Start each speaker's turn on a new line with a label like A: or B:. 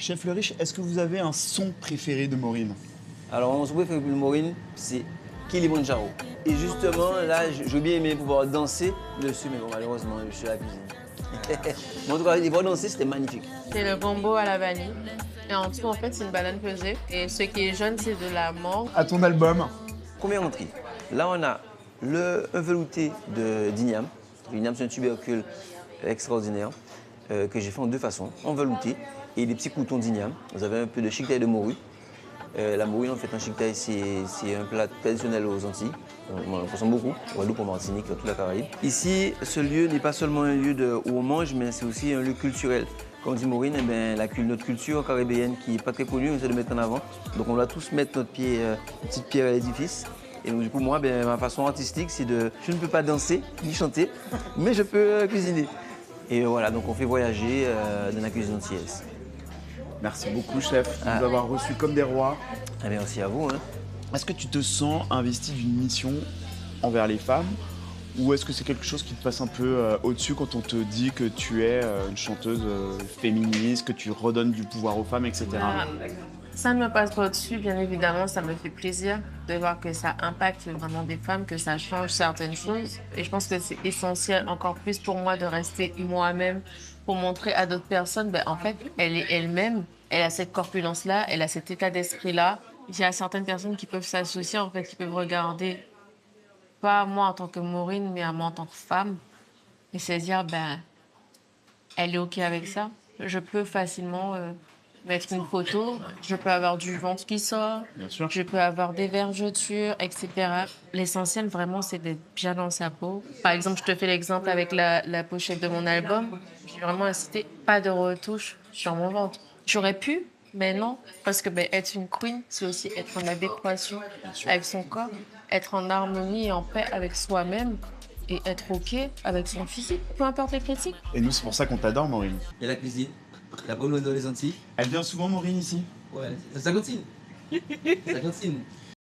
A: Chef Le Riche, est-ce que vous avez un son préféré de Maureen?
B: Alors, mon son préféré de Maureen, c'est Kilimanjaro. Et justement, là, j'ai bien aimé pouvoir danser dessus, mais bon, malheureusement, je suis à la cuisine. Mais en tout cas, les voir danser, c'était magnifique.
C: C'est le gombo à la vanille. Et en dessous, en fait, c'est une banane pesée. Et ce qui est jaune, c'est de la mangue.
A: À ton album?
B: Première entrée. Là, on a un velouté d'igname. L'igname, c'est un tubercule extraordinaire que j'ai fait en deux façons. En velouté et des petits croûtons d'igname. Vous avez un peu de chiquetaille de morue. La morue, en fait, en chiquetaille, c'est un plat traditionnel aux Antilles. On en consomme beaucoup, en Guadeloupe, en Martinique, dans toute la Caraïbe. Ici, ce lieu n'est pas seulement un lieu où on mange, mais c'est aussi un lieu culturel. Comme dit Maureen, eh bien, notre culture caribéenne qui n'est pas très connue, on essaie de mettre en avant. Donc on doit tous mettre notre pied, une petite pierre à l'édifice. Et donc du coup, moi, ma façon artistique, c'est de... Je ne peux pas danser ni chanter, mais je peux cuisiner. Et voilà, donc on fait voyager dans la cuisine antillaise.
A: Merci beaucoup, chef, de nous avoir reçus comme des rois.
B: Ah, merci à vous. Hein.
A: Est-ce que tu te sens investi d'une mission envers les femmes ou est-ce que c'est quelque chose qui te passe un peu au-dessus quand on te dit que tu es une chanteuse féministe, que tu redonnes du pouvoir aux femmes, etc.
C: Ça ne me passe pas au-dessus, bien évidemment, ça me fait plaisir de voir que ça impacte vraiment des femmes, que ça change certaines choses. Et je pense que c'est essentiel encore plus pour moi de rester moi-même pour montrer à d'autres personnes, en fait, elle est elle-même, elle a cette corpulence-là, elle a cet état d'esprit-là. Il y a certaines personnes qui peuvent s'associer, en fait, qui peuvent regarder, pas moi en tant que Maureen, mais à moi en tant que femme, et se dire, elle est OK avec ça. Je peux facilement mettre une photo, je peux avoir du ventre qui sort,
A: Bien sûr.
C: je peux avoir des vergetures, etc. L'essentiel, vraiment, c'est d'être bien dans sa peau. Par exemple, je te fais l'exemple avec la pochette de mon album. J'ai vraiment incité pas de retouches sur mon ventre. J'aurais pu, mais non, parce que être une queen, c'est aussi être en adéquation avec son corps, être en harmonie et en paix avec soi-même et être OK avec son physique, peu importe les critiques.
A: Et nous, c'est pour ça qu'on t'adore, Maureen.
D: Il y a la cuisine, la bonne odeur des Antilles.
A: Elle vient souvent, Maureen, ici?
D: Ouais, ça continue. Ça continue.